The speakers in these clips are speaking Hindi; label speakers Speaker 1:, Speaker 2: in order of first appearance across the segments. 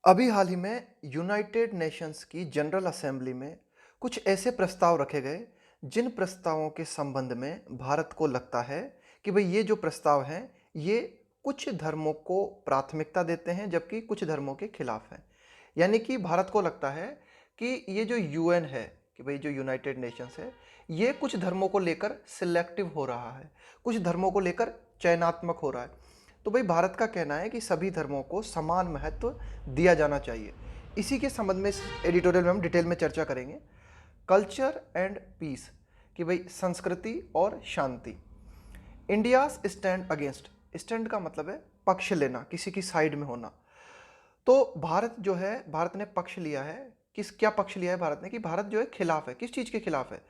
Speaker 1: अभी हाल ही में यूनाइटेड नेशंस की जनरल असेंबली में कुछ ऐसे प्रस्ताव रखे गए जिन प्रस्तावों के संबंध में भारत को लगता है कि भाई ये जो प्रस्ताव हैं ये कुछ धर्मों को प्राथमिकता देते हैं जबकि कुछ धर्मों के खिलाफ हैं। यानी कि भारत को लगता है कि ये जो यूएन है, कि भाई जो यूनाइटेड नेशंस है, ये कुछ धर्मों को लेकर सिलेक्टिव हो रहा है, कुछ धर्मों को लेकर चयनात्मक हो रहा है। तो भाई भारत का कहना है कि सभी धर्मों को समान महत्व दिया जाना चाहिए। इसी के संबंध में इस एडिटोरियल में हम डिटेल में चर्चा करेंगे। कल्चर एंड पीस, कि भाई संस्कृति और शांति। इंडियाज स्टैंड अगेंस्ट, स्टैंड का मतलब है पक्ष लेना, किसी की साइड में होना। तो भारत जो है, भारत ने पक्ष लिया है। क्या पक्ष लिया है भारत ने? कि भारत जो है खिलाफ है। किस चीज के खिलाफ है?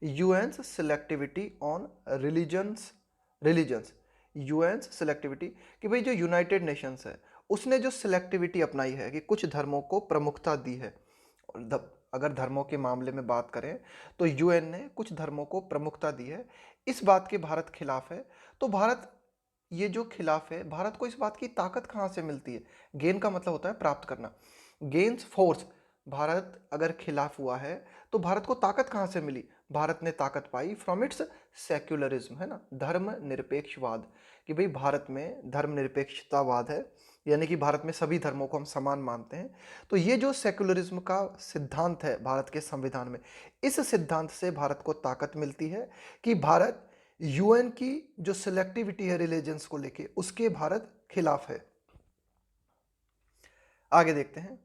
Speaker 1: यूएन्स सिलेक्टिविटी ऑन रिलीजन्स। यूएन्स सिलेक्टिविटी, कि भाई जो यूनाइटेड नेशंस है उसने जो सिलेक्टिविटी अपनाई है कि कुछ धर्मों को प्रमुखता दी है। अगर धर्मों के मामले में बात करें तो यूएन ने कुछ धर्मों को प्रमुखता दी है, इस बात के भारत खिलाफ है। तो भारत ये जो खिलाफ है, भारत को इस बात की ताकत कहाँ से मिलती है? गेन का मतलब होता है प्राप्त करना, गेन्स फोर्स। भारत अगर खिलाफ हुआ है तो भारत को ताकत कहाँ से मिली? भारत ने ताकत पाई फ्रॉम इट्स सेक्युलरिज्म, है ना, धर्म निरपेक्षवाद। कि भाई भारत में धर्म निरपेक्षतावाद है, यानी कि भारत में सभी धर्मों को हम समान मानते हैं। तो ये जो सेक्युलरिज्म का सिद्धांत है भारत के संविधान में, इस सिद्धांत से भारत को ताकत मिलती है कि भारत यूएन की जो सिलेक्टिविटी है रिलीजन्स को लेके, उसके भारत खिलाफ है। आगे देखते हैं।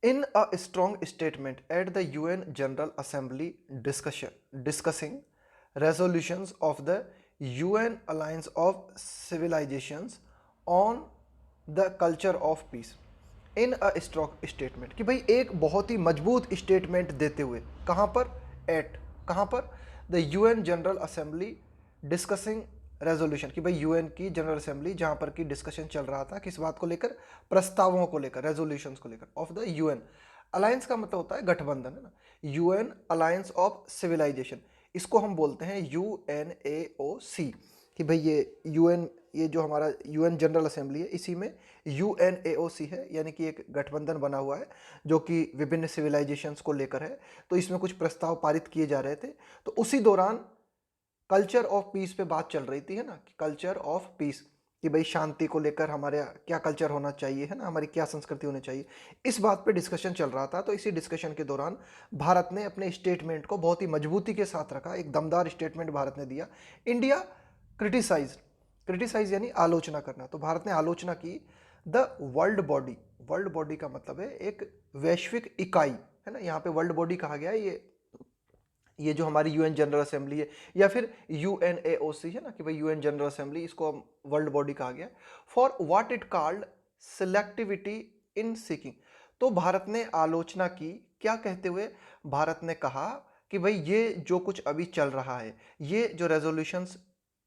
Speaker 1: In a strong statement at the UN General Assembly discussing resolutions of the UN Alliance of Civilizations on the culture of peace. In a strong statement, कि भाई एक बहुत ही मजबूत स्टेटमेंट देते हुए, कहाँ पर? कहाँ पर? The UN general assembly discussing resolution, कि भाई यूएन की जनरल असेंबली जहाँ पर की डिस्कशन चल रहा था, किस बात को लेकर? प्रस्तावों को लेकर, रेजोल्यूशंस को लेकर ऑफ द यूएन। अलायंस का मतलब होता है गठबंधन, है ना। यूएन अलायंस ऑफ सिविलाइजेशन, इसको हम बोलते हैं यूएनएओसी। कि भाई ये जो हमारा यूएन जनरल असेंबली है, इसी में यूएनएओसी है, यानी कि एक गठबंधन बना हुआ है जो कि विभिन्न सिविलाइजेशंस को लेकर है। तो इसमें कुछ प्रस्ताव पारित किए जा रहे थे। तो उसी दौरान कल्चर ऑफ पीस पे बात चल रही थी, है ना, कि कल्चर ऑफ पीस, कि भाई शांति को लेकर हमारे क्या कल्चर होना चाहिए, है ना, हमारी क्या संस्कृति होनी चाहिए, इस बात पे डिस्कशन चल रहा था। तो इसी डिस्कशन के दौरान भारत ने अपने स्टेटमेंट को बहुत ही मजबूती के साथ रखा, एक दमदार स्टेटमेंट भारत ने दिया। इंडिया क्रिटिसाइज यानी आलोचना करना। तो भारत ने आलोचना की द वर्ल्ड बॉडी का मतलब है एक वैश्विक इकाई, है ना। यहाँ पे वर्ल्ड बॉडी कहा गया है, ये जो हमारी यूएन जनरल असेंबली है या फिर यूएनएओसी है ना, कि भाई यूएन जनरल असेंबली, इसको हम वर्ल्ड बॉडी कहा गया for what it called selectivity in seeking. तो भारत ने आलोचना की, क्या कहते हुए? भारत ने कहा कि भाई ये जो कुछ अभी चल रहा है, ये जो रेजोल्यूशंस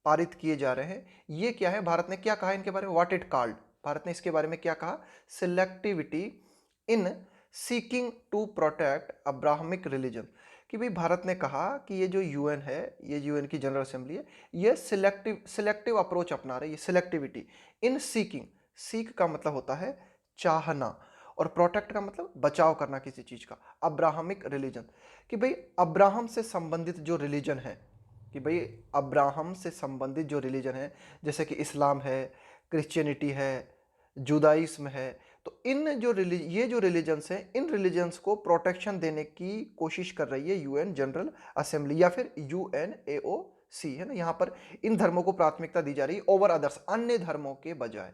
Speaker 1: पारित किए जा रहे हैं, ये क्या है? भारत ने क्या कहा इनके बारे में? व्हाट इट कॉल्ड, भारत ने इसके बारे में क्या कहा? Selectivity in seeking to protect Abrahamic religion. कि भाई भारत ने कहा कि ये जो यूएन है, ये यूएन की जनरल असेंबली है, ये सिलेक्टिव अप्रोच अपना रही है, सिलेक्टिविटी इन सीकिंग। सीक का मतलब होता है चाहना, और प्रोटेक्ट का मतलब बचाव करना किसी चीज का। अब्राहमिक रिलीजन, कि भाई अब्राहम से संबंधित जो रिलीजन है, कि भाई अब्राहम से संबंधित जो रिलीजन है, जैसे कि इस्लाम है, क्रिश्चियनिटी है, जुदाइस्म है, तो ये जो रिलीजन्स हैं, इन रिलीजन्स को प्रोटेक्शन देने की कोशिश कर रही है यूएन जनरल असेंबली या फिर यूएनएओसी, है ना। यहाँ पर इन धर्मों को प्राथमिकता दी जा रही है ओवर अदर्स, अन्य धर्मों के बजाय।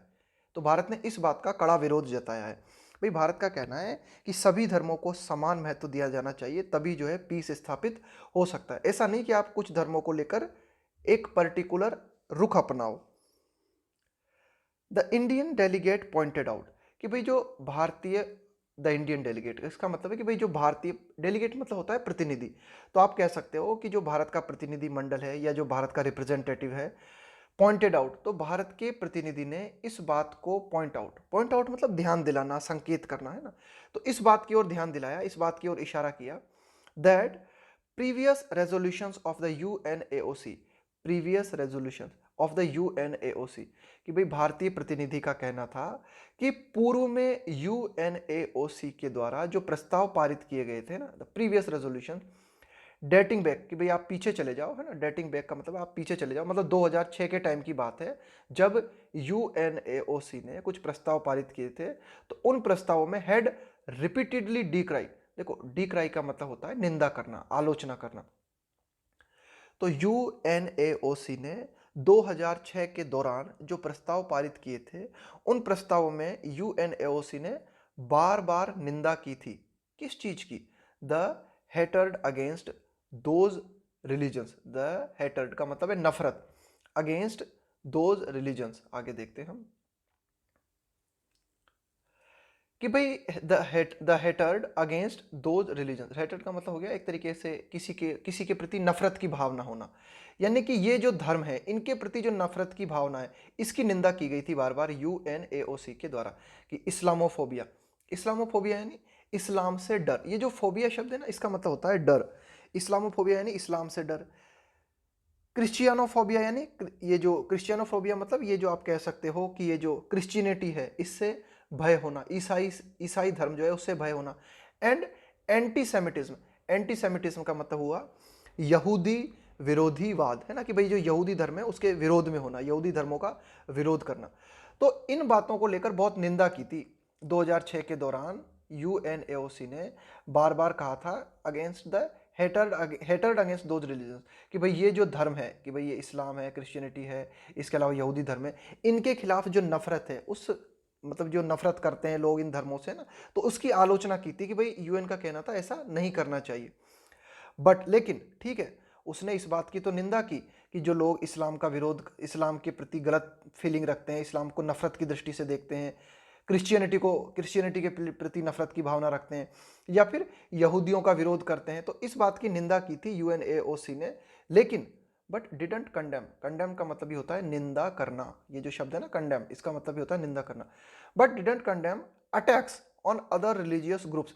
Speaker 1: तो भारत ने इस बात का कड़ा विरोध जताया है। भाई भारत का कहना है कि सभी धर्मों को समान महत्व दिया जाना चाहिए, तभी जो है पीस स्थापित हो सकता है। ऐसा नहीं कि आप कुछ धर्मों को लेकर एक पर्टिकुलर रुख अपनाओ। The Indian delegate pointed out, कि भाई जो भारतीय, द इंडियन डेलीगेट, इसका मतलब है कि भाई जो भारतीय, डेलीगेट मतलब होता है प्रतिनिधि। तो आप कह सकते हो कि जो भारत का प्रतिनिधि मंडल है या जो भारत का रिप्रेजेंटेटिव है, पॉइंटेड आउट, तो भारत के प्रतिनिधि ने इस बात को पॉइंट आउट मतलब ध्यान दिलाना, संकेत करना, है ना। तो इस बात की ओर ध्यान दिलाया, इस बात की ओर इशारा किया that previous resolutions of the UNAOC, previous resolutions, of the UNAOC, कि भाई भारतीय प्रतिनिधि का कहना था कि पूर्व में यूएनएओसी के द्वारा जो प्रस्ताव पारित किए गए थे ना, the previous resolution, dating back, कि भाई आप पीछे चले जाओ, है ना, डेटिंग बैक का मतलब आप पीछे चले जाओ, मतलब 2006 के टाइम की बात है जब यूएनएओसी ने कुछ प्रस्ताव पारित किए थे, तो उन प्रस्तावों में हैड रिपीटेडली डिक्राई, देखो डिक्राई का मतलब होता है निंदा करना, आलोचना करना। तो यूएनएओसी ने 2006 के दौरान जो प्रस्ताव पारित किए थे, उन प्रस्तावों में यूएनएओसी ने बार बार निंदा की थी। किस चीज की? The hatred against those religions, the hatred का मतलब है नफरत, अगेंस्ट दोज रिलीजन्स। आगे देखते हैं हम कि भाई the hatred against those religion, hatred का मतलब हो गया एक तरीके से किसी के प्रति नफरत की भावना होना, यानी कि ये जो धर्म है इनके प्रति जो नफरत की भावना है, इसकी निंदा की गई थी बार बार यूएनएओसी के द्वारा। कि इस्लामोफोबिया, इस्लामोफोबिया यानी इस्लाम से डर, ये जो फोबिया शब्द है ना, इसका मतलब होता है डर। इस्लामोफोबिया यानी इस्लाम से डर। क्रिश्चियनोफोबिया यानी ये जो क्रिश्चियनोफोबिया मतलब ये जो आप कह सकते हो कि ये जो क्रिश्चियनिटी है इससे भय होना, ईसाई धर्म जो है उससे भय होना। एंड एंटीसेमिटिज्म, एंटीसेमिटिज्म का मतलब हुआ यहूदी विरोधीवाद, है ना, कि भाई जो यहूदी धर्म है उसके विरोध में होना, यहूदी धर्मों का विरोध करना। तो इन बातों को लेकर बहुत निंदा की थी 2006 के दौरान। यूएनएओसी ने बार बार कहा था against the hatred against those religion, कि भाई ये जो धर्म है, कि भाई ये इस्लाम है, क्रिश्चियनिटी है, इसके अलावा यहूदी धर्म है, इनके खिलाफ जो नफरत है, उस मतलब जो नफरत करते हैं लोग इन धर्मों से ना, तो उसकी आलोचना की थी कि भाई यूएन का कहना था ऐसा नहीं करना चाहिए। बट लेकिन ठीक है, उसने इस बात की तो निंदा की कि जो लोग इस्लाम का विरोध, इस्लाम के प्रति गलत फीलिंग रखते हैं, इस्लाम को नफरत की दृष्टि से देखते हैं, क्रिश्चियनिटी के प्रति नफरत की भावना रखते हैं, या फिर यहूदियों का विरोध करते हैं, तो इस बात की निंदा की थी यूएनएओसी ने। लेकिन बट डिडंट कंडेम, कंडेम का मतलब ही होता है निंदा करना, ये जो शब्द है ना कंडेम, इसका मतलब भी होता है निंदा करना। But didn't condemn attacks on other religious groups,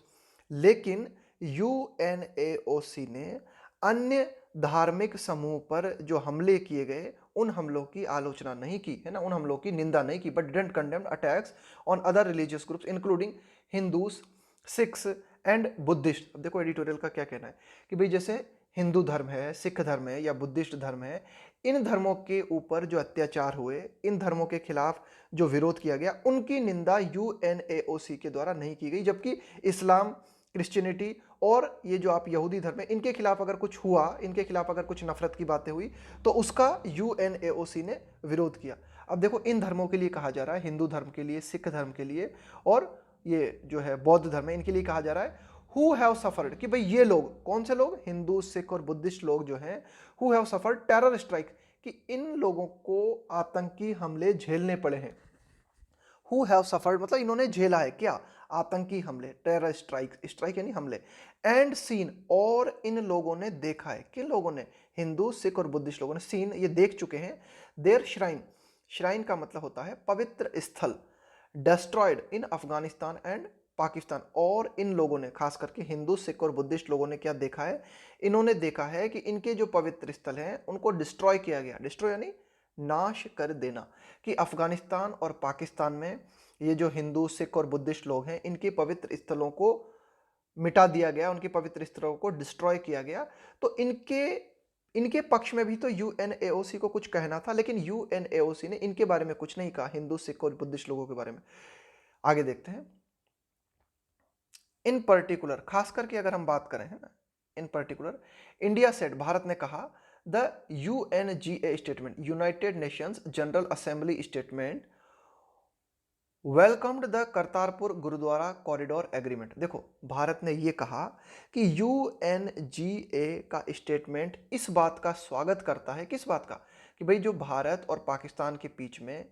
Speaker 1: लेकिन यूएनएओसी ने अन्य धार्मिक समूह पर जो हमले किए गए उन हमलों की आलोचना नहीं की, है ना, उन हमलों की निंदा नहीं की। But didn't condemn attacks on other religious groups including Hindus, Sikhs and Buddhist. अब देखो एडिटोरियल का क्या कहना है कि भाई जैसे हिंदू धर्म है, सिख धर्म है या बुद्धिस्ट धर्म है, इन धर्मों के ऊपर जो अत्याचार हुए, इन धर्मों के खिलाफ जो विरोध किया गया, उनकी निंदा यूएनएओसी के द्वारा नहीं की गई। जबकि इस्लाम, क्रिश्चियनिटी और ये जो आप यहूदी धर्म है, इनके खिलाफ अगर कुछ हुआ, इनके खिलाफ अगर कुछ नफरत की बातें हुई, तो उसका यूएनएओसी ने विरोध किया। अब देखो इन धर्मों के लिए कहा जा रहा है, हिंदू धर्म के लिए, सिख धर्म के लिए और ये जो है बौद्ध धर्म है, इनके लिए कहा जा रहा है हु हैव सफर्ड, कि भाई ये लोग कौन से लोग, हिंदू, सिख और बुद्धिस्ट लोग जो हैं, who have suffered terror strike, कि इन लोगों को आतंकी हमले झेलने पड़े हैं। हु हैव सफर्ड मतलब इन्होंने झेला है क्या, आतंकी हमले, टेरर स्ट्राइक, स्ट्राइक यानी हमले। एंड सीन, और इन लोगों ने देखा है, किन लोगों ने, हिंदू, सिख और बुद्धिस्ट लोगों ने, सीन ये देख चुके हैं, देयर श्राइन, श्राइन का मतलब होता है पवित्र स्थल, destroyed in Afghanistan and Pakistan. और इन लोगों ने, खास करके हिंदू, सिख और बुद्धिस्ट लोगों ने क्या देखा है, इन्होंने देखा है कि इनके जो पवित्र स्थल हैं उनको डिस्ट्रॉय किया गया, डिस्ट्रॉय यानी नाश कर देना, कि अफगानिस्तान और पाकिस्तान में ये जो हिंदू, सिख और बुद्धिस्ट लोग हैं, इनके पवित्र स्थलों को मिटा दिया गया, उनके पवित्र स्थलों को डिस्ट्रॉय किया गया। तो इनके पक्ष में भी तो यूएनएओसी को कुछ कहना था, लेकिन यूएनएओसी ने इनके बारे में कुछ नहीं कहा, हिंदू, सिख और बुद्धिस्ट लोगों के बारे में। आगे देखते हैं। इन पर्टिकुलर, खास करके अगर हम बात करें, है ना, in particular India said, Bharat ने कहा, the UNGA statement, United Nations General Assembly statement welcomed the Kartarpur gurdwara corridor agreement. देखो भारत ने यह कहा कि यूएनजीए का स्टेटमेंट इस बात का स्वागत करता है, किस बात का, कि भाई जो भारत और पाकिस्तान के बीच में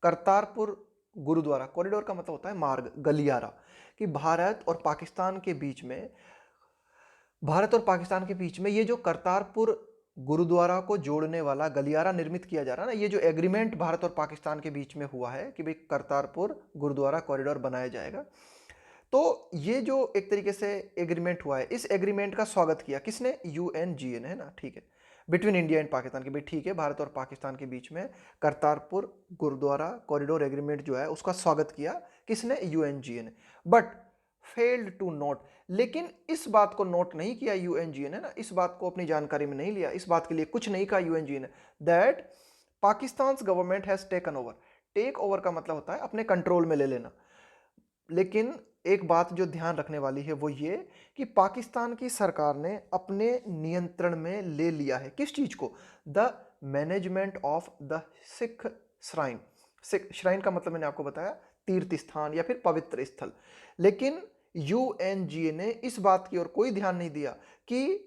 Speaker 1: करतारपुर गुरुद्वारा, कॉरिडोर का मतलब होता है मार्ग, गलियारा, कि भारत और पाकिस्तान के बीच में, भारत और पाकिस्तान के बीच में ये जो करतारपुर गुरुद्वारा को जोड़ने वाला गलियारा निर्मित किया जा रहा है ना, ये जो एग्रीमेंट भारत और पाकिस्तान के बीच में हुआ है कि भाई करतारपुर गुरुद्वारा कॉरिडोर बनाया जाएगा, तो ये जो एक तरीके से एग्रीमेंट हुआ है, इस एग्रीमेंट का स्वागत किया किसने, यूएनजीए ने, है ना, ठीक है। बिटवीन इंडिया एंड पाकिस्तान की, भाई ठीक है भारत और पाकिस्तान के बीच में करतारपुर गुरुद्वारा कॉरिडोर एग्रीमेंट जो है उसका स्वागत किया किसने, यूएनजीए ने, बट फेल्ड टू नोट, लेकिन इस बात को नोट नहीं किया यूएनजीए ने ना, इस बात को अपनी जानकारी में नहीं लिया, इस बात के लिए कुछ नहीं कहा यूएनजीए ने, that Pakistan government has taken over, take over का मतलब होता है अपने कंट्रोल में ले लेना, लेकिन एक बात जो ध्यान रखने वाली है वो ये कि पाकिस्तान की सरकार ने अपने नियंत्रण में ले लिया है किस चीज को, the management of the Sikh shrine, Sikh shrine का मतलब मैंने आपको बताया तीर्थ स्थान या फिर पवित्र स्थल, लेकिन यूएनजीए ने इस बात की ओर कोई ध्यान नहीं दिया कि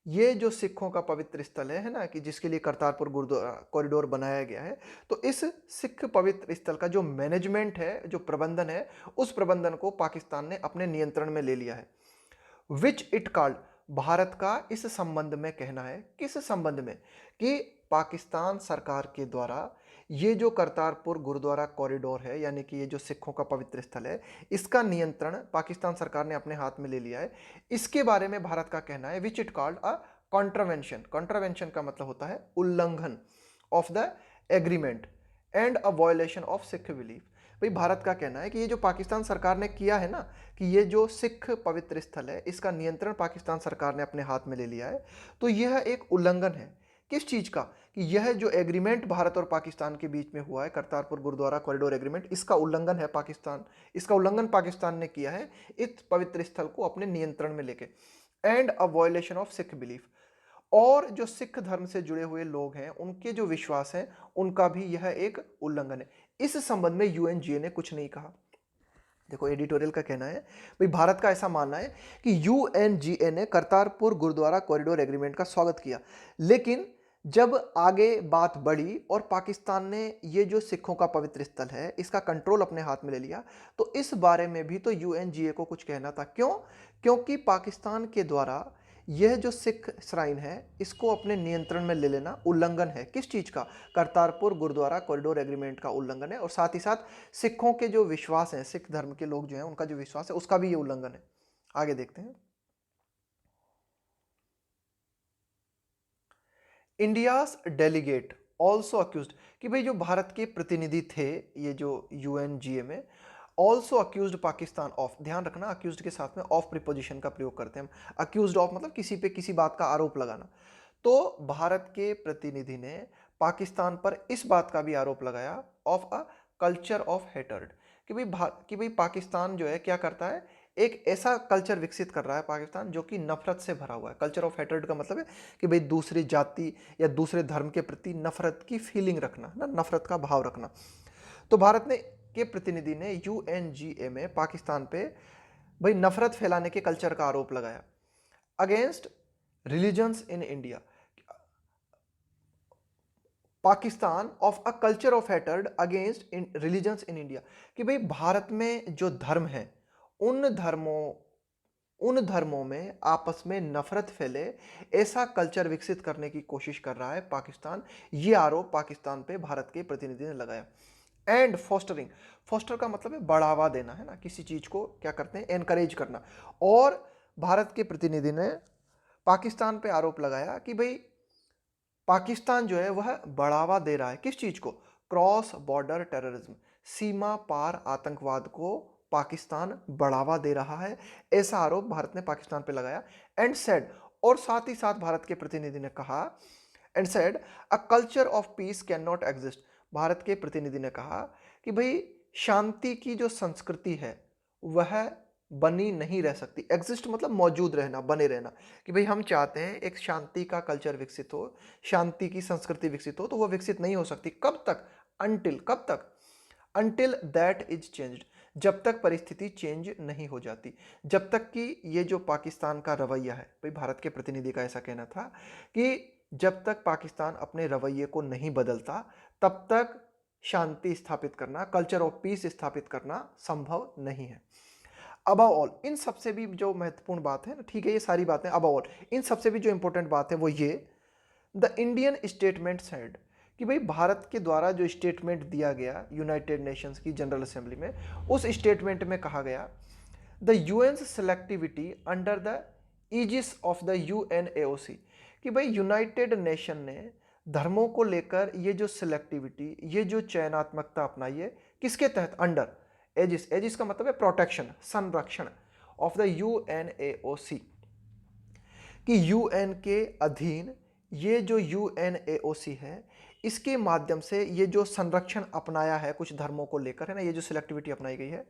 Speaker 1: ये जो सिखों का पवित्र स्थल है ना, कि जिसके लिए करतारपुर गुरुद्वारा कॉरिडोर बनाया गया है, तो इस सिख पवित्र स्थल का जो मैनेजमेंट है, जो प्रबंधन है, उस प्रबंधन को पाकिस्तान ने अपने नियंत्रण में ले लिया है, विच इट कॉल्ड, भारत का इस संबंध में कहना है, किस संबंध में, कि पाकिस्तान सरकार के द्वारा ये जो करतारपुर गुरुद्वारा कॉरिडोर है, यानी कि ये जो सिखों का पवित्र स्थल है, इसका नियंत्रण पाकिस्तान सरकार ने अपने हाथ में ले लिया है, इसके बारे में भारत का कहना है, which it called a contravention, contravention का मतलब होता है उल्लंघन of the agreement and a violation of Sikh belief, भाई भारत का कहना है कि ये जो पाकिस्तान सरकार ने किया है ना, कि ये जो सिख पवित्र स्थल है इसका नियंत्रण पाकिस्तान सरकार ने अपने हाथ में ले लिया है, तो यह एक उल्लंघन है किस चीज का, कि यह जो एग्रीमेंट भारत और पाकिस्तान के बीच में हुआ है करतारपुर गुरुद्वारा कॉरिडोर एग्रीमेंट, इसका उल्लंघन है पाकिस्तान, इसका उल्लंघन पाकिस्तान ने किया है इस पवित्र स्थल को अपने नियंत्रण में लेके, and a violation of Sikh belief, और जो सिख धर्म से जुड़े हुए लोग हैं उनके जो विश्वास हैं उनका भी यह एक उल्लंघन है। इस संबंध में यूएनजीए ने कुछ नहीं कहा। देखो एडिटोरियल का कहना है, भाई भारत का ऐसा मानना है कि यूएनजीए ने करतारपुर गुरुद्वारा कॉरिडोर एग्रीमेंट का स्वागत किया, लेकिन जब आगे बात बढ़ी और पाकिस्तान ने ये जो सिखों का पवित्र स्थल है इसका कंट्रोल अपने हाथ में ले लिया, तो इस बारे में भी तो यूएनजीए को कुछ कहना था। क्यों? क्योंकि पाकिस्तान के द्वारा यह जो सिख श्राइन है इसको अपने नियंत्रण में ले लेना उल्लंघन है किस चीज का, करतारपुर गुरुद्वारा कॉरिडोर एग्रीमेंट का उल्लंघन है, और साथ ही साथ सिखों के जो विश्वास हैं, सिख धर्म के लोग जो हैं उनका जो विश्वास है उसका भी ये उल्लंघन है। आगे देखते हैं। इंडियाज डेलीगेट ऑल्सो अक्यूज्ड, कि भाई जो भारत के प्रतिनिधि थे ये जो यूएनजीए में, ऑल्सो अक्यूज्ड पाकिस्तान ऑफ, ध्यान रखना अक्यूज्ड के साथ में ऑफ प्रीपोजिशन का प्रयोग करते हैं हम, अक्यूज्ड ऑफ मतलब किसी पे किसी बात का आरोप लगाना, तो भारत के प्रतिनिधि ने पाकिस्तान पर इस बात का भी आरोप लगाया of a culture of hatred, कि भाई पाकिस्तान जो है क्या करता है, एक ऐसा कल्चर विकसित कर रहा है पाकिस्तान जो कि नफरत से भरा हुआ है। कल्चर ऑफ हेटर्ड का मतलब है कि भाई दूसरी जाति या दूसरे धर्म के प्रति नफरत की फीलिंग रखना ना, नफरत का भाव रखना। तो भारत ने के प्रतिनिधि ने यूएनजीए में पाकिस्तान पे भाई नफरत फैलाने के कल्चर का आरोप लगाया against religions in India, Pakistan of a culture of hatred against religions in India, कि भाई भारत में जो धर्म है उन धर्मों में आपस में नफरत फैले, ऐसा कल्चर विकसित करने की कोशिश कर रहा है पाकिस्तान, ये आरोप पाकिस्तान पे भारत के प्रतिनिधि ने लगाया। एंड फोस्टरिंग, फोस्टर का मतलब है बढ़ावा देना है ना, किसी चीज को क्या करते हैं, एनकरेज करना, और भारत के प्रतिनिधि ने पाकिस्तान पे आरोप लगाया कि भाई पाकिस्तान जो है वह बढ़ावा दे रहा है किस चीज को, क्रॉस बॉर्डर टेररिज्म, सीमा पार आतंकवाद को पाकिस्तान बढ़ावा दे रहा है, ऐसा आरोप भारत ने पाकिस्तान पे लगाया। एंड सेड, और साथ ही साथ भारत के प्रतिनिधि ने कहा, and said a culture of peace can not exist, Bharat के प्रतिनिधि ने कहा कि भाई शांति की जो संस्कृति है वह बनी नहीं रह सकती, एग्जिस्ट मतलब मौजूद रहना, बने रहना, कि भाई हम चाहते हैं एक शांति का कल्चर विकसित हो, शांति की संस्कृति विकसित हो, तो वह विकसित नहीं हो सकती कब तक, अनटिल, कब तक, अनटिल दैट इज चेंज्ड, जब तक परिस्थिति चेंज नहीं हो जाती, जब तक कि ये जो पाकिस्तान का रवैया है, भाई भारत के प्रतिनिधि का ऐसा कहना था कि जब तक पाकिस्तान अपने रवैये को नहीं बदलता तब तक शांति स्थापित करना, कल्चर ऑफ पीस स्थापित करना संभव नहीं है। अबव ऑल, इन सबसे भी जो महत्वपूर्ण बात है ना, ठीक है ये सारी बातें, अबव ऑल इन सबसे भी जो इंपॉर्टेंट बात है वो ये, द इंडियन स्टेटमेंट सेड, कि भाई भारत के द्वारा जो स्टेटमेंट दिया गया यूनाइटेड नेशंस की जनरल असेंबली में, उस स्टेटमेंट में कहा गया the UN selectivity under the aegis of the UNAOC, कि कि भाई यूनाइटेड नेशन ने धर्मों को लेकर ये जो सिलेक्टिविटी, ये जो चयनात्मकता अपनाई है, किसके तहत? Under edges. एजिस का मतलब है प्रोटेक्शन, संरक्षण ऑफ द यूएनएओसी, कि यूएन के अधीन ये जो यूएनएओसी है, इसके माध्यम से ये जो संरक्षण अपनाया है कुछ धर्मों को लेकर, है ना, ये जो सिलेक्टिविटी अपनाई गई है।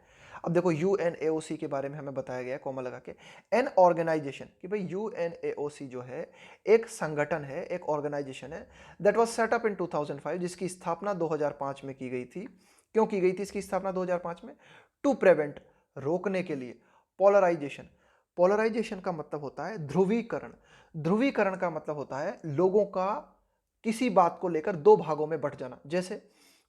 Speaker 1: अब देखो यूएनएओसी के बारे में हमें बताया गया है कॉमा लगा के, एन ऑर्गेनाइजेशन, कि भाई यूएनएओसी जो है एक संगठन है, एक ऑर्गेनाइजेशन है, that was set up in 2005, जिसकी स्थापना 2005 में की गई थी। क्यों की गई थी इसकी स्थापना 2005 में? टू प्रिवेंट, रोकने के लिए, पोलराइजेशन। पोलराइजेशन का मतलब होता है ध्रुवीकरण। ध्रुवीकरण का मतलब होता है लोगों का किसी बात को लेकर दो भागों में बंट जाना। जैसे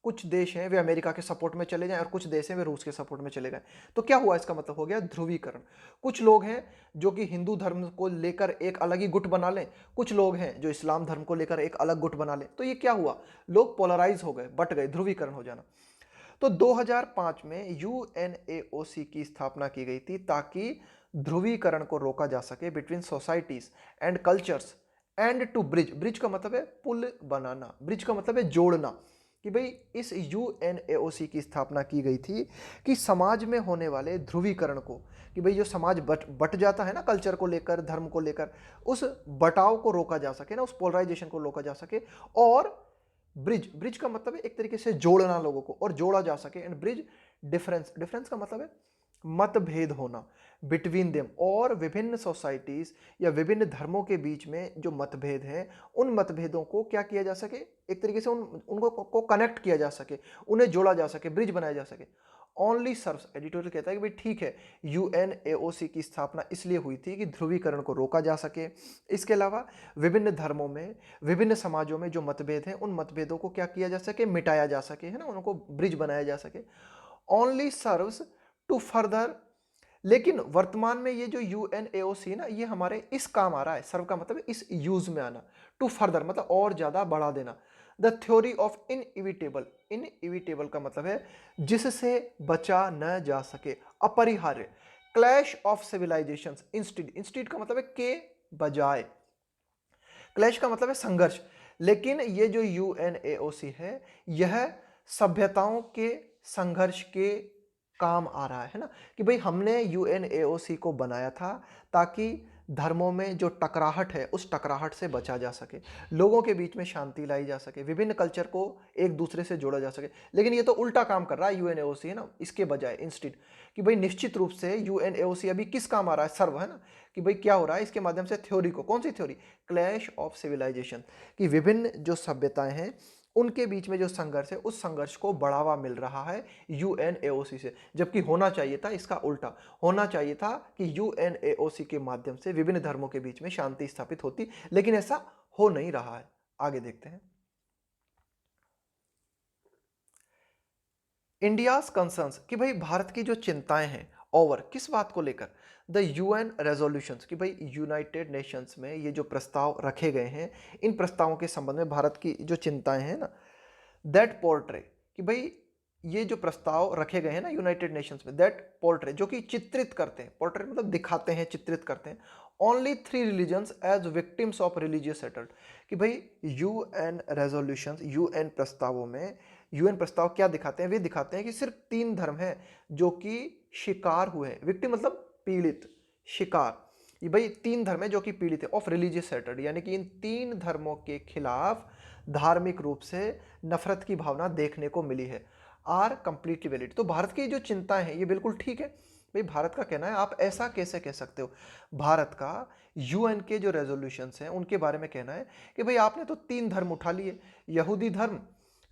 Speaker 1: कुछ देश हैं वे अमेरिका के सपोर्ट में चले जाएं और कुछ देश हैं वे रूस के सपोर्ट में चले गए, तो क्या हुआ? इसका मतलब हो गया ध्रुवीकरण। कुछ लोग हैं जो कि हिंदू धर्म को लेकर एक अलग ही गुट बना लें, कुछ लोग हैं जो इस्लाम धर्म को लेकर एक अलग गुट बना लें, तो ये क्या हुआ? लोग पोलराइज हो गए, बट गए, ध्रुवीकरण हो जाना। तो 2005 में यूएनएओसी की स्थापना की गई थी ताकि ध्रुवीकरण को रोका जा सके between societies and cultures, and to bridge. Bridge का मतलब है पुल बनाना, ब्रिज का मतलब है जोड़ना, कि भाई इस यूएनएओसी की स्थापना की गई थी कि समाज में होने वाले ध्रुवीकरण को, कि भाई जो समाज बट जाता है ना कल्चर को लेकर, धर्म को लेकर, उस बटाव को रोका जा सके ना, उस पोलराइजेशन को रोका जा सके। और ब्रिज, ब्रिज का मतलब है एक तरीके से जोड़ना लोगों को, और जोड़ा जा सके। एंड ब्रिज डिफरेंस, डिफरेंस का मतलब है मतभेद होना बिटवीन देम, और विभिन्न सोसाइटीज या विभिन्न धर्मों के बीच में जो मतभेद हैं, उन मतभेदों को क्या किया जा सके, एक तरीके से उनको कनेक्ट किया जा सके, उन्हें जोड़ा जा सके, ब्रिज बनाया जा सके। ओनली सर्व्स, एडिटोरियल कहता है कि भाई ठीक है, यूएनएओसी की स्थापना इसलिए हुई थी कि ध्रुवीकरण को रोका जा सके। इसके अलावा विभिन्न धर्मों में, विभिन्न समाजों में जो मतभेद हैं, उन मतभेदों को क्या किया जा सके, मिटाया जा सके, है ना, उनको ब्रिज बनाया जा सके। ओनली सर्व्स टू फर्दर, लेकिन वर्तमान में ये जो यूएनएओसी ना, ये हमारे इस काम आ रहा है। सर्व का मतलब इस यूज में आना, टू फर्दर मतलब और ज्यादा बढ़ा देना। The theory of inevitable, inevitable का मतलब है जिससे बचा न जा सके, अपरिहार्य। Clash of civilisations, instead, instead का मतलब है के बजाय, क्लैश का मतलब है संघर्ष। लेकिन ये जो यूएनएओसी है, यह सभ्यताओं के संघर्ष के काम आ रहा है ना, कि भाई हमने यूएनएओसी को बनाया था ताकि धर्मों में जो टकराहट है, उस टकराहट से बचा जा सके, लोगों के बीच में शांति लाई जा सके, विभिन्न कल्चर को एक दूसरे से जोड़ा जा सके। लेकिन ये तो उल्टा काम कर रहा है यूएनएओसी, है ना, इसके बजाय इंस्टीड, कि भाई निश्चित रूप से यूएनएओसी अभी किस काम आ रहा है? सर्व, है ना, कि भाई क्या हो रहा है इसके माध्यम से? थ्योरी को, कौन सी थ्योरी? क्लैश ऑफ सिविलाइजेशन, कि विभिन्न जो सभ्यताएं हैं उनके बीच में जो संघर्ष है, उस संघर्ष को बढ़ावा मिल रहा है यूएनएओसी से। जबकि होना चाहिए था इसका उल्टा, होना चाहिए था कि यूएनएओसी के माध्यम से विभिन्न धर्मों के बीच में शांति स्थापित होती, लेकिन ऐसा हो नहीं रहा है। आगे देखते हैं। इंडियाज कंसर्न्स, कि भाई भारत की जो चिंताएं हैं ओवर किस बात को लेकर? द यूएन रेजोल्यूशंस, कि भाई यूनाइटेड नेशंस में ये जो प्रस्ताव रखे गए हैं, इन प्रस्तावों के संबंध में भारत की जो चिंताएं हैं ना, दैट पोर्ट्रे, कि भाई ये जो प्रस्ताव रखे गए हैं ना यूनाइटेड नेशंस में, दैट पोर्ट्रे, जो कि चित्रित करते हैं, पोर्ट्रे मतलब दिखाते हैं, चित्रित करते हैं, only 3 religions as victims of religious settled, कि भाई यूएन रेजोल्यूशंस, यूएन प्रस्तावों में, यूएन प्रस्ताव क्या दिखाते हैं? वे दिखाते हैं कि सिर्फ 3 धर्म हैं जो कि शिकार हुए हैं। विक्टिम मतलब पीड़ित, शिकार, ये भाई 3 धर्म है जो कि पीड़ित है, ऑफ रिलीजियस सेटल्ड, यानी कि इन 3 धर्मों के खिलाफ धार्मिक रूप से नफरत की भावना देखने को मिली है, आर कंप्लीटली वैलिड। तो भारत की जो चिंताएं हैं ये बिल्कुल ठीक है। भाई भारत का कहना है, आप ऐसा कैसे कह सकते हो? भारत का यूएन के जो रेजोल्यूशंस हैं उनके बारे में कहना है कि भाई आपने तो 3 धर्म उठा लिए, यहूदी धर्म,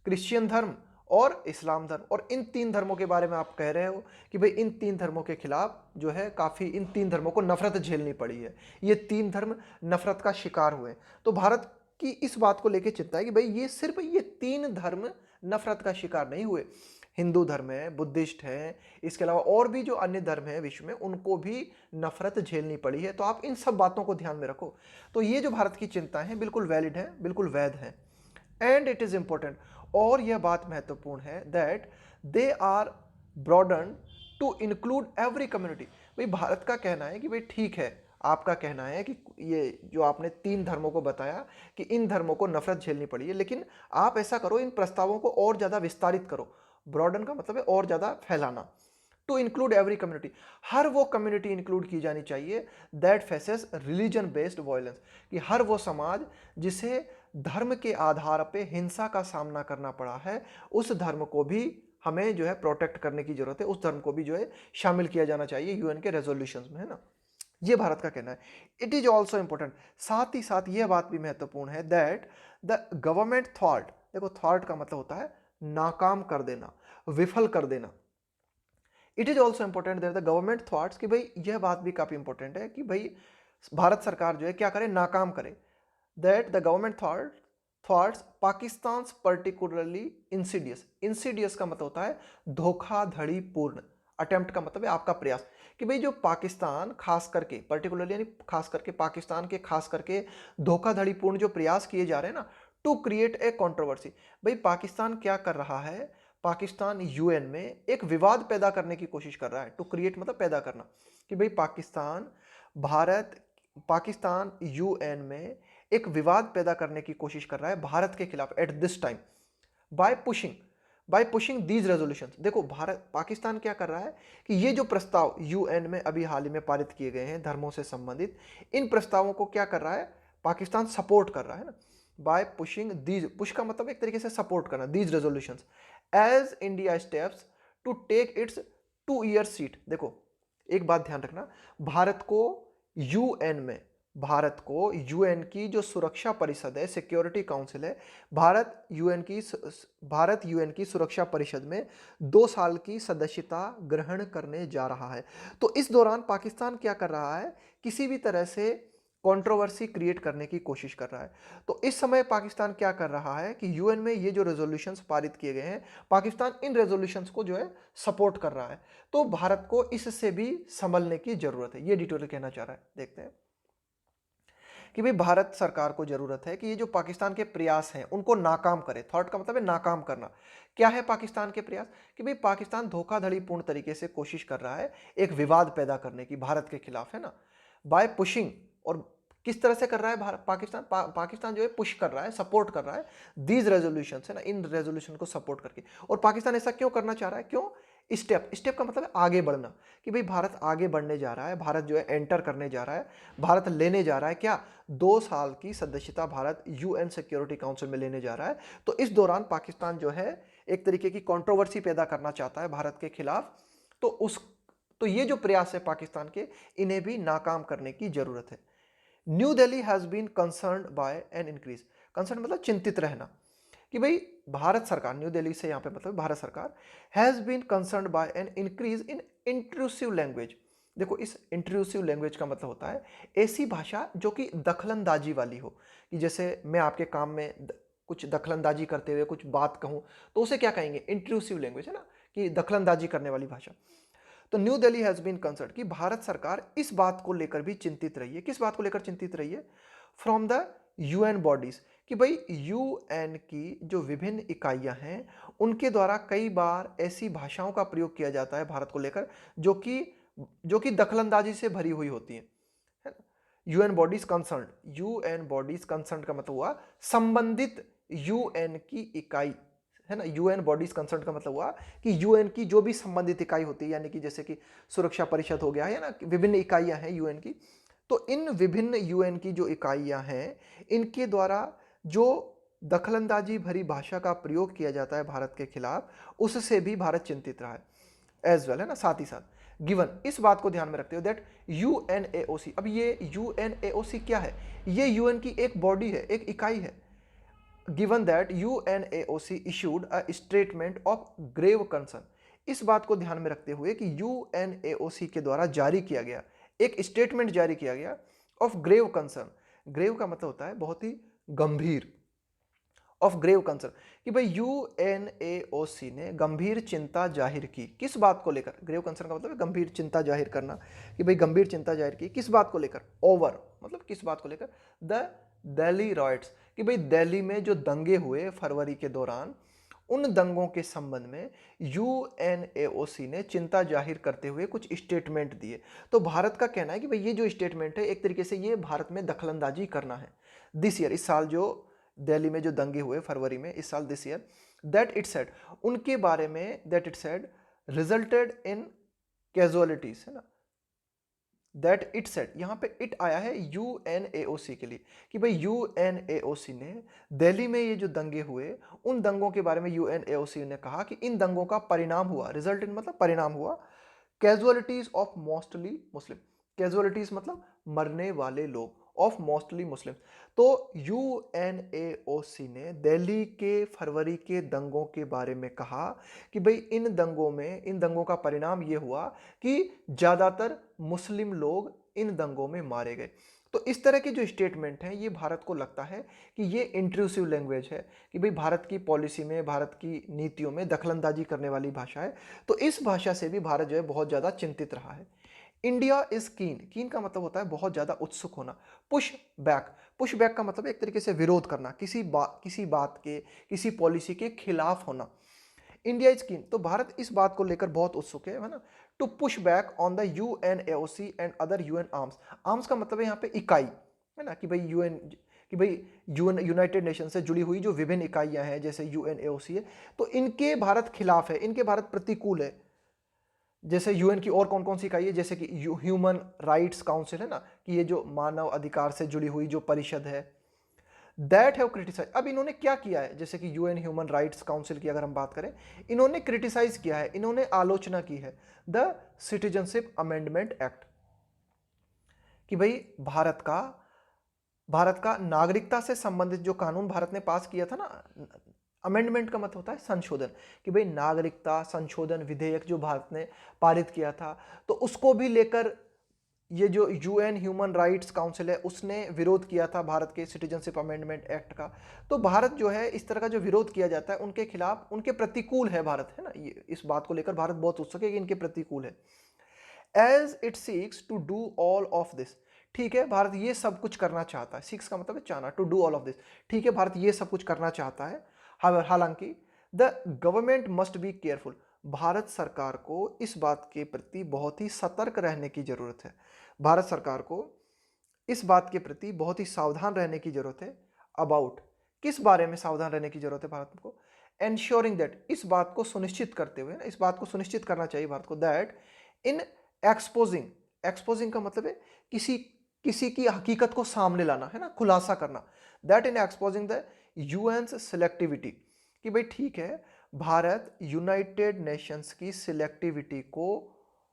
Speaker 1: क्रिश्चियन धर्म और इस्लाम धर्म, और इन 3 धर्मों के बारे में आप कह रहे हो कि भाई इन 3 धर्मों के खिलाफ जो है काफ़ी, इन 3 धर्मों को नफरत झेलनी पड़ी है, ये 3 धर्म नफरत का शिकार हुए। तो भारत की इस बात को लेकर चिंता है कि भाई ये सिर्फ ये 3 धर्म नफरत का शिकार नहीं हुए, हिंदू धर्म है, बुद्धिस्ट है, इसके अलावा और भी जो अन्य धर्म है विश्व में, उनको भी नफरत झेलनी पड़ी है। तो आप इन सब बातों को ध्यान में रखो। तो ये जो भारत की चिंताएं हैं बिल्कुल वैलिड है, बिल्कुल वैध है। एंड इट इज इंपॉर्टेंट, और यह बात महत्वपूर्ण है, that they are broaden to include every community. भाई भारत का कहना है कि भाई ठीक है, आपका कहना है कि ये जो आपने 3 धर्मों को बताया कि इन धर्मों को नफरत झेलनी पड़ी है, लेकिन आप ऐसा करो, इन प्रस्तावों को और ज़्यादा विस्तारित करो। ब्रॉडन का मतलब है और ज़्यादा फैलाना। टू इंक्लूड एवरी कम्युनिटी, हर वो कम्युनिटी इंक्लूड की जानी चाहिए that faces religion based violence, कि हर वो समाज जिसे धर्म के आधार पे हिंसा का सामना करना पड़ा है, उस धर्म को भी हमें जो है प्रोटेक्ट करने की जरूरत है, उस धर्म को भी जो है शामिल किया जाना चाहिए यूएन के रेजोल्यूशंस में, है ना। ये भारत का कहना है। इट इज ऑल्सो इंपॉर्टेंट, साथ ही साथ यह बात भी महत्वपूर्ण है दैट द गवर्नमेंट थॉट, देखो थॉट का मतलब होता है नाकाम कर देना, विफल कर देना। It is also important that the government thoughts, कि भाई यह बात भी काफी इंपॉर्टेंट है कि भाई भारत सरकार जो है क्या करे, नाकाम करे। That the government thoughts Pakistan particularly Insidious, Insidious का मतलब होता है धोखाधड़ी पूर्ण, अटेम्प्ट का मतलब है आपका प्रयास, कि भाई जो पाकिस्तान खास करके पर्टिकुलरली यानी खास करके पाकिस्तान के खास करके धोखाधड़ी पूर्ण जो प्रयास किए जा रहे हैं ना, टू क्रिएट ए कंट्रोवर्सी। भाई पाकिस्तान क्या कर रहा है, पाकिस्तान यूएन में एक विवाद पैदा करने की कोशिश कर रहा है। टू क्रिएट मतलब पैदा करना, कि भाई पाकिस्तान यूएन में एक विवाद पैदा करने की कोशिश कर रहा है भारत के खिलाफ at this time, bye pushing these resolution. देखो पाकिस्तान क्या कर रहा है कि ये जो प्रस्ताव यूएन में अभी हाल ही में पारित किए गए हैं धर्मों से संबंधित, इन प्रस्तावों को क्या कर रहा है, पाकिस्तान सपोर्ट कर रहा है ना। बाय पुशिंग दीज, पुश का मतलब एक तरीके से सपोर्ट करना, these resolutions as India steps to take its 2 year seat. देखो एक बात ध्यान रखना, भारत को यूएन की जो सुरक्षा परिषद है, सिक्योरिटी काउंसिल है, भारत यूएन की सुरक्षा परिषद में 2 साल की सदस्यता ग्रहण करने जा रहा है। तो इस दौरान पाकिस्तान क्या कर रहा है, किसी भी तरह से कंट्रोवर्सी क्रिएट करने की कोशिश कर रहा है। तो इस समय पाकिस्तान क्या कर रहा है कि यूएन में ये जो रेजोल्यूशंस पारित किए गए हैं, पाकिस्तान इन रेजोल्यूशंस को जो है सपोर्ट कर रहा है। तो भारत को इससे भी संभलने की जरूरत है, ये डिटेल कहना चाह रहा है। देखते हैं कि भाई भारत सरकार को जरूरत है कि ये जो पाकिस्तान के प्रयास हैं उनको नाकाम करे। थॉट का मतलब है नाकाम करना। क्या है पाकिस्तान के प्रयास, कि भाई पाकिस्तान धोखाधड़ी पूर्ण तरीके से कोशिश कर रहा है एक विवाद पैदा करने की भारत के खिलाफ, है ना, बाय पुशिंग। और किस तरह से कर रहा है भारत, पाकिस्तान जो है पुश कर रहा है, सपोर्ट कर रहा है दीज रेजोल्यूशन, है ना, इन रेजोल्यूशन को सपोर्ट करके। और पाकिस्तान ऐसा क्यों करना चाह रहा है, क्यों, स्टेप का मतलब है आगे बढ़ना, कि भाई भारत आगे बढ़ने जा रहा है, भारत जो है एंटर करने जा रहा है, भारत लेने जा रहा है क्या, 2 साल की सदस्यता भारत यूएन सिक्योरिटी काउंसिल में लेने जा रहा है। तो इस दौरान पाकिस्तान जो है एक तरीके की कंट्रोवर्सी पैदा करना चाहता है भारत के खिलाफ। तो ये जो प्रयास है पाकिस्तान के, इन्हें भी नाकाम करने की जरूरत है। New Delhi has been concerned by an increase, concern मतलब चिंतित रहना, कि भाई भारत सरकार, न्यू दिल्ली से यहां पे मतलब भारत सरकार, has been concerned by an increase in intrusive language. देखो इस इंट्रूसिव लैंग्वेज का मतलब होता है ऐसी भाषा जो कि दखलंदाजी वाली हो, कि जैसे मैं आपके काम में कुछ दखलंदाजी करते हुए कुछ बात कहूं तो उसे क्या कहेंगे, इंट्रूसिव लैंग्वेज, है ना, कि दखलंदाजी करने वाली भाषा। तो New Delhi has been concern, कि भारत सरकार इस बात को लेकर भी चिंतित रही है। किस बात को लेकर चिंतित रही है, फ्रॉम द यूएन बॉडीज, कि भाई यूएन की जो विभिन्न इकाइयां हैं उनके द्वारा कई बार ऐसी भाषाओं का प्रयोग किया जाता है भारत को लेकर जो कि दखलंदाजी से भरी हुई होती है। UN bodies concern, UN bodies concern का मतलब हुआ संबंधित यूएन की इकाई, है ना। यूएन बॉडीज कंसर्न का मतलब हुआ कि यूएन की जो भी संबंधित इकाई होती है, यानी कि जैसे कि सुरक्षा परिषद हो गया है ना, विभिन्न इकाइयां हैं यूएन की। तो इन विभिन्न यूएन की जो इकाइयां हैं, इनके द्वारा जो दखलंदाजी भरी भाषा का प्रयोग किया जाता है भारत के खिलाफ, उससे भी भारत चिंतित रहा है एज वेल, है ना। साथ ही साथ गिवन, इस बात को ध्यान में रखते हुए दैट यूएनएओसी, अब ये यूएनएओसी क्या है, ये यूएन की एक बॉडी है, एक इकाई है। Given that UNAOC issued a statement of grave concern, इस बात को ध्यान में रखते हुए कि यूएनएओसी के द्वारा जारी किया गया एक स्टेटमेंट जारी किया गया ऑफ ग्रेव कंसर्न। ग्रेव का मतलब होता है बहुत ही गंभीर, ऑफ ग्रेव कंसर्न, कि भाई यूएनएओसी ने गंभीर चिंता जाहिर की। किस बात को लेकर, ग्रेव कंसर्न का मतलब है गंभीर चिंता जाहिर करना, कि भाई गंभीर चिंता जाहिर की किस बात को लेकर, ओवर मतलब किस बात को लेकर, द दिल्ली रॉयट्स, कि भाई दिल्ली में जो दंगे हुए फरवरी के दौरान, उन दंगों के संबंध में यूएनएओसी ने चिंता जाहिर करते हुए कुछ स्टेटमेंट दिए। तो भारत का कहना है कि भाई ये जो स्टेटमेंट है एक तरीके से ये भारत में दखलंदाजी करना है। दिस ईयर, इस साल जो दिल्ली में जो दंगे हुए फरवरी में, इस साल this year, that it said, उनके बारे में, that it said resulted in casualties, है ना, दैट इट सेट, यहां पे इट आया है यूएनएओसी के लिए कि भाई यूएनएओसी ने दिल्ली में ये जो दंगे हुए उन दंगों के बारे में यूएनएओसी ने कहा कि इन दंगों का परिणाम हुआ, रिजल्ट इन मतलब परिणाम हुआ, casualties of mostly Muslim, casualties मतलब मरने वाले लोग, ऑफ मोस्टली मुस्लिम। तो यूएनएओसी ने दिल्ली के फरवरी के दंगों के बारे में कहा कि भाई इन दंगों में, इन दंगों का परिणाम ये हुआ कि ज्यादातर मुस्लिम लोग इन दंगों में मारे गए। तो इस तरह के जो स्टेटमेंट हैं ये भारत को लगता है कि ये इंट्रूसिव लैंग्वेज है, कि भाई भारत की पॉलिसी में, भारत की नीतियों में दखलंदाजी करने वाली भाषा है। तो इस भाषा से भी भारत जो है बहुत ज्यादा चिंतित रहा है। इंडिया इज कीन, कीन का मतलब होता है बहुत ज्यादा उत्सुक होना। पुश बैक, पुश बैक का मतलब एक तरीके से विरोध करना, किसी बात के, किसी पॉलिसी के खिलाफ होना। इंडिया इज कीन, तो भारत इस बात को लेकर बहुत उत्सुक है ना, to push back on the UNAOC and other UN arms. Arms का मतलब है यहाँ पे इकाई, है ना, कि भाई यूएन, कि भाई यूनाइटेड नेशन से जुड़ी हुई जो विभिन्न इकाइयां हैं जैसे यूएनएओसी है, तो इनके भारत खिलाफ है, इनके भारत प्रतिकूल है। जैसे यूएन की और कौन कौन सी इकाई है, जैसे कि ह्यूमन राइट्स काउंसिल, है ना, कि ये जो मानव अधिकार से जुड़ी हुई जो परिषद है, दैट हैव क्रिटिसाइज। अब इन्होंने क्या किया है, जैसे कि यूएन ह्यूमन राइट्स काउंसिल की अगर हम बात करें, इन्होंने क्रिटिसाइज किया है, इन्होंने आलोचना की है द सिटीजनशिप अमेंडमेंट एक्ट, कि भाई भारत का नागरिकता से संबंधित जो कानून भारत ने पास किया था ना, अमेंडमेंट का मतलब होता है संशोधन, कि भाई नागरिकता संशोधन विधेयक जो भारत ने पारित किया था, तो उसको भी लेकर ये जो यूएन ह्यूमन राइट्स काउंसिल है उसने विरोध किया था भारत के सिटीजनशिप अमेंडमेंट एक्ट का। तो भारत जो है इस तरह का जो विरोध किया जाता है उनके खिलाफ, उनके प्रतिकूल है भारत, है ना, ये इस बात को लेकर भारत बहुत उत्सुक है कि इनके प्रतिकूल है। As it seeks to do all of this, ठीक है, भारत ये सब कुछ करना चाहता है, सीक्स का मतलब है चाहना, to do all of this, ठीक है, भारत ये सब कुछ करना चाहता है। हालांकि the government must be careful, Bharat सरकार को इस बात के प्रति बहुत ही सतर्क रहने की जरूरत है, भारत सरकार को इस बात के प्रति बहुत ही सावधान रहने की जरूरत है। अबाउट, किस बारे में सावधान रहने की जरूरत है भारत को, एंश्योरिंग दैट, इस बात को सुनिश्चित करते हुए, इस बात को सुनिश्चित करना चाहिए भारत को, दैट इन एक्सपोजिंग, एक्सपोजिंग का मतलब है किसी किसी की हकीकत को सामने लाना, है ना, खुलासा करना, that in exposing the UN selectivity, कि भाई ठीक है, भारत यूनाइटेड नेशंस की सिलेक्टिविटी को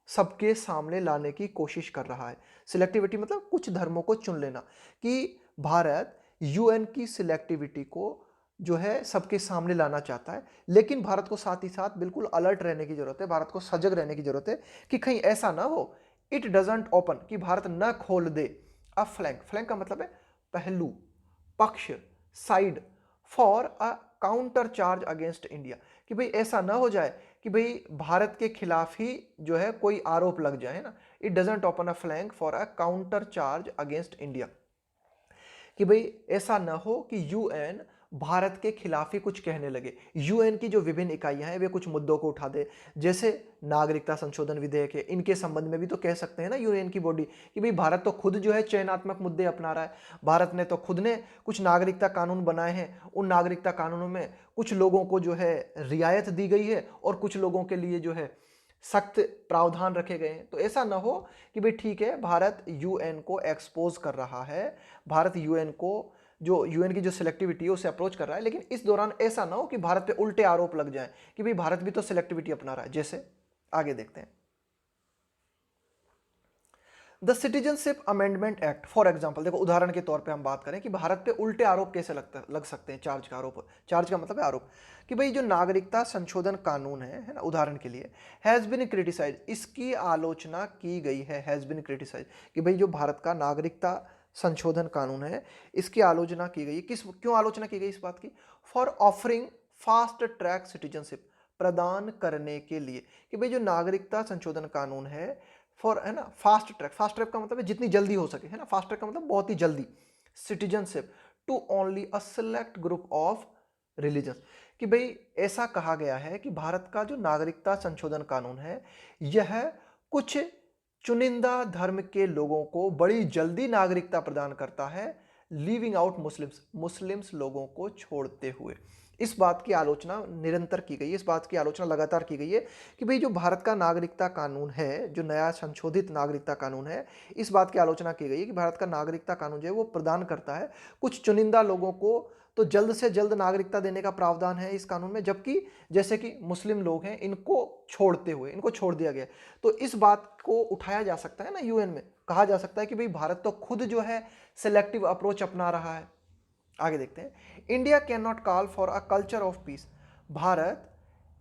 Speaker 1: सबके सामने लाने की कोशिश कर रहा है। सिलेक्टिविटी मतलब कुछ धर्मों को चुन लेना, कि भारत यूएन की सिलेक्टिविटी को जो है सबके सामने लाना चाहता है, लेकिन भारत को साथ ही साथ बिल्कुल अलर्ट रहने की जरूरत है, भारत को सजग रहने की जरूरत है कि कहीं ऐसा ना हो, इट डजंट ओपन, कि भारत न खोल दे अ फ्लैंक, फ्लैंक का मतलब है पहलू, पक्ष, side, for a counter charge against India, कि भाई ऐसा ना हो जाए कि भाई भारत के खिलाफ ही जो है कोई आरोप लग जाए, ना, it doesn't open a flank for a counter charge against India, कि भाई ऐसा ना हो कि यूएन भारत के खिलाफ ही कुछ कहने लगे, यूएन की जो विभिन्न इकाइयां हैं वे कुछ मुद्दों को उठा दे, जैसे नागरिकता संशोधन विधेयक है, इनके संबंध में भी तो कह सकते हैं ना यूएन की बॉडी कि भाई भारत तो खुद जो है चयनात्मक मुद्दे अपना रहा है, भारत ने तो खुद ने कुछ नागरिकता कानून बनाए हैं, उन नागरिकता कानूनों में कुछ लोगों को जो है रियायत दी गई है और कुछ लोगों के लिए जो है सख्त प्रावधान रखे गए हैं। तो ऐसा ना हो कि भाई ठीक है, भारत यूएन को एक्सपोज कर रहा है, भारत यूएन को, जो यूएन की जो सिलेक्टिविटी है उसे अप्रोच कर रहा है, लेकिन इस दौरान ऐसा ना हो कि भारत पे उल्टे आरोप लग जाए कि भाई भारत भी तो सिलेक्टिविटी अपना रहा है। जैसे आगे देखते हैं, the citizenship amendment act for example, देखो उदाहरण के तौर पे हम बात करें कि भारत पे उल्टे आरोप कैसे लग सकते हैं, चार्ज का आरोप, चार्ज का मतलब है आरोप, कि भाई जो नागरिकता संशोधन कानून है ना, उदाहरण के लिए हैज बिन क्रिटिसाइज, इसकी आलोचना की गई है, हैज बिन क्रिटिसाइज, कि भाई जो भारत का नागरिकता संशोधन कानून है इसकी आलोचना की गई, किस, क्यों आलोचना की गई इस बात की, for offering fast track citizenship, प्रदान करने के लिए, कि भाई जो नागरिकता संशोधन कानून है फॉर, है ना, फास्ट ट्रैक, फास्ट ट्रैक का मतलब है जितनी जल्दी हो सके, है ना, फास्ट ट्रैक का मतलब बहुत ही जल्दी, citizenship to only a select group of religion, कि भाई ऐसा कहा गया है कि भारत का जो नागरिकता संशोधन कानून है यह कुछ चुनिंदा धर्म के लोगों को बड़ी जल्दी नागरिकता प्रदान करता है, लीविंग आउट मुस्लिम्स लोगों को छोड़ते हुए। इस बात की आलोचना निरंतर की गई है, इस बात की आलोचना लगातार की गई है कि भाई जो भारत का नागरिकता कानून है, जो नया संशोधित नागरिकता कानून है, इस बात की आलोचना की गई है कि भारत का नागरिकता कानून जो है वो प्रदान करता है कुछ चुनिंदा लोगों को तो जल्द से जल्द नागरिकता देने का प्रावधान है इस कानून में, जबकि जैसे कि मुस्लिम लोग हैं इनको छोड़ते हुए इनको छोड़ दिया गया। तो इस बात को उठाया जा सकता है ना, यूएन में कहा जा सकता है कि भाई भारत तो खुद जो है सिलेक्टिव अप्रोच अपना रहा है। आगे देखते हैं, India can not call for a culture of peace. Bharat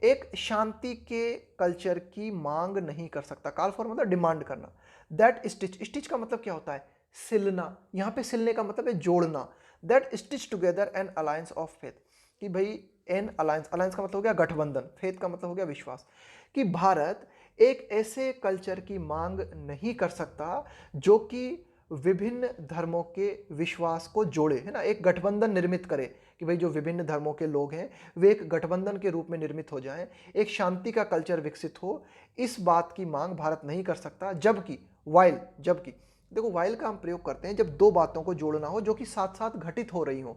Speaker 1: एक शांति के कल्चर की मांग नहीं कर सकता। कॉल फॉर मतलब डिमांड करना। दैट स्टिच का मतलब क्या होता है? सिलना। यहां पे सिलने का मतलब है जोड़ना। That stitch together N alliance of faith, कि भाई एन अलायंस, अलायंस का मतलब हो गया गठबंधन, फेथ का मतलब हो गया विश्वास, कि भारत एक ऐसे कल्चर की मांग नहीं कर सकता जो कि विभिन्न धर्मों के विश्वास को जोड़े, है ना, एक गठबंधन निर्मित करे कि भाई जो विभिन्न धर्मों के लोग हैं वे एक गठबंधन के रूप में निर्मित हो जाएं, एक शांति का कल्चर विकसित हो। इस बात की मांग भारत नहीं कर सकता। जबकि देखो, वाइल का हम प्रयोग करते हैं जब दो बातों को जोड़ना हो जो कि साथ साथ घटित हो रही हो।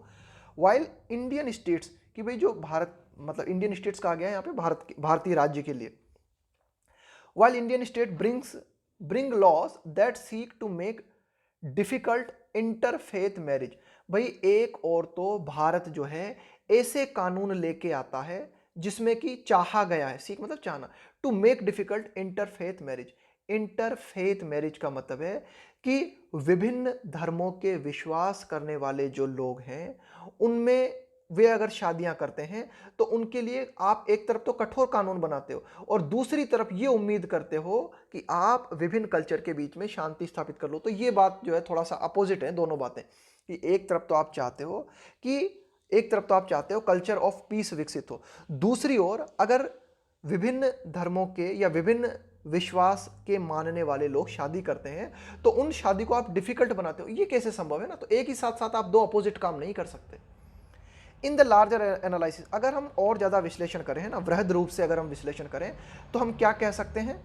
Speaker 1: वाइल इंडियन स्टेट्स, कि भाई जो भारत मतलब इंडियन स्टेट्स कहा गया है यहाँ पे भारतीय राज्य के लिए। While Indian state bring laws that seek to make difficult interfaith marriage. भाई एक और तो भारत जो है ऐसे कानून लेके आता है जिसमें कि चाहा गया है, सीख मतलब चाहना, to make difficult interfaith marriage. Interfaith marriage का मतलब है कि विभिन्न धर्मों के विश्वास करने वाले जो लोग हैं उनमें वे अगर शादियां करते हैं तो उनके लिए आप एक तरफ तो कठोर कानून बनाते हो और दूसरी तरफ ये उम्मीद करते हो कि आप विभिन्न कल्चर के बीच में शांति स्थापित कर लो। तो ये बात जो है थोड़ा सा अपोजिट है दोनों बातें, कि एक तरफ तो आप चाहते हो कल्चर ऑफ पीस विकसित हो, दूसरी ओर अगर विभिन्न धर्मों के या विभिन्न विश्वास के मानने वाले लोग शादी करते हैं तो उन शादी को आप डिफिकल्ट बनाते हो। ये कैसे संभव है ना? तो एक ही साथ साथ आप दो अपोजिट काम नहीं कर सकते। इन द लार्जर एनालिसिस, अगर हम और ज़्यादा विश्लेषण करें ना, वृहद रूप से अगर हम विश्लेषण करें तो हम क्या कह सकते हैं?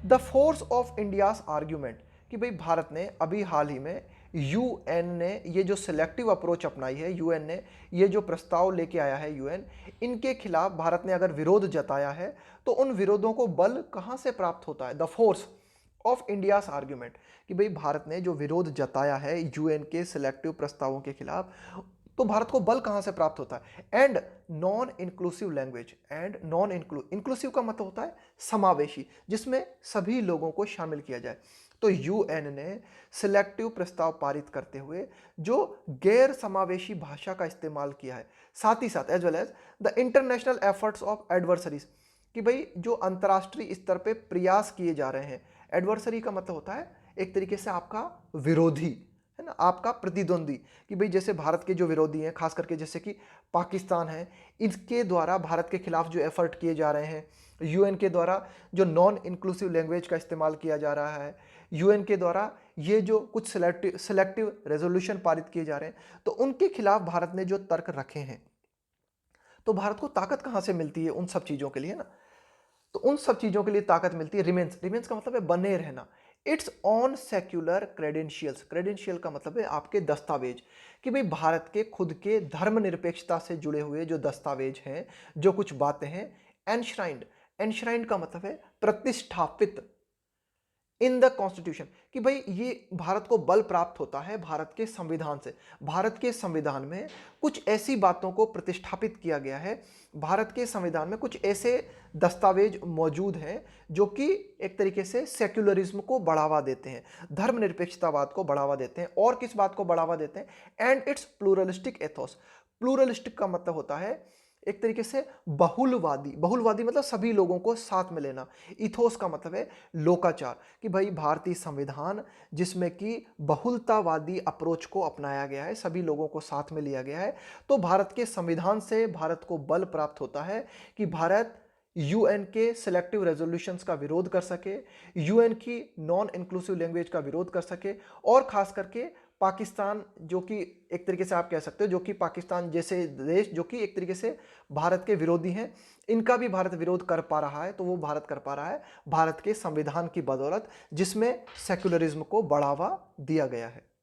Speaker 1: The force of India's argument, कि भाई भारत ने अभी हाल ही में यूएन ने ये जो सिलेक्टिव अप्रोच अपनाई है, यूएन ने ये जो प्रस्ताव लेके आया है यूएन, इनके खिलाफ भारत ने अगर विरोध जताया है तो उन विरोधों को बल कहां से प्राप्त होता है? The force of India's argument, कि भाई भारत ने जो विरोध जताया है यूएन के सिलेक्टिव प्रस्तावों के खिलाफ, तो भारत को बल कहां से प्राप्त होता है? And non inclusive language, and non inclusive का मतलब होता है समावेशी, जिसमें सभी लोगों को शामिल किया जाए। तो यूएन ने सिलेक्टिव प्रस्ताव पारित करते हुए जो गैर समावेशी भाषा का इस्तेमाल किया है, साथ ही साथ as well as the international efforts of adversaries, कि भाई जो अंतर्राष्ट्रीय स्तर पे प्रयास किए जा रहे हैं। एडवर्सरी का मतलब होता है एक तरीके से आपका विरोधी, है ना, आपका प्रतिद्वंदी, कि भाई जैसे भारत के जो विरोधी हैं, खास करके जैसे कि पाकिस्तान है, इसके द्वारा भारत के खिलाफ जो एफर्ट किए जा रहे हैं, यूएन के द्वारा जो नॉन इंक्लूसिव लैंग्वेज का इस्तेमाल किया जा रहा है, यूएन के द्वारा ये जो कुछ सिलेक्टिव रेजोल्यूशन पारित किए जा रहे हैं, तो उनके खिलाफ भारत ने जो तर्क रखे हैं, तो भारत को ताकत कहां से मिलती है उन सब चीजों के लिए ना? तो उन सब चीजों के लिए ताकत मिलती है रिमेंस का मतलब है बने रहना, it's on secular credentials, credential का मतलब है आपके दस्तावेज, कि भाई भारत के खुद के धर्मनिरपेक्षता से जुड़े हुए जो दस्तावेज हैं, जो कुछ बातें हैं, एनश्राइंड का मतलब है प्रतिष्ठापित इन द कॉन्स्टिट्यूशन, कि भाई ये भारत को बल प्राप्त होता है भारत के संविधान से। भारत के संविधान में कुछ ऐसी बातों को प्रतिष्ठापित किया गया है, भारत के संविधान में कुछ ऐसे दस्तावेज मौजूद हैं जो कि एक तरीके से सेक्युलरिज्म को बढ़ावा देते हैं, धर्मनिरपेक्षतावाद को बढ़ावा देते हैं। और किस बात को बढ़ावा देते हैं? And it's pluralistic Athos. Pluralistic का मतलब होता है एक तरीके से बहुलवादी, बहुलवादी मतलब सभी लोगों को साथ में लेना। इथोस का मतलब है लोकाचार, कि भाई भारतीय संविधान जिसमें कि बहुलतावादी अप्रोच को अपनाया गया है, सभी लोगों को साथ में लिया गया है। तो भारत के संविधान से भारत को बल प्राप्त होता है कि भारत यूएन के सिलेक्टिव रेजोल्यूशंस का विरोध कर सके, यूएन की नॉन इंक्लूसिव लैंग्वेज का विरोध कर सके, और खास करके पाकिस्तान, जो कि एक तरीके से आप कह सकते हो, जो कि पाकिस्तान जैसे देश जो कि एक तरीके से भारत के विरोधी हैं, इनका भी भारत विरोध कर पा रहा है, तो वो भारत कर पा रहा है भारत के संविधान की बदौलत, जिसमें सेक्युलरिज्म को बढ़ावा दिया गया है।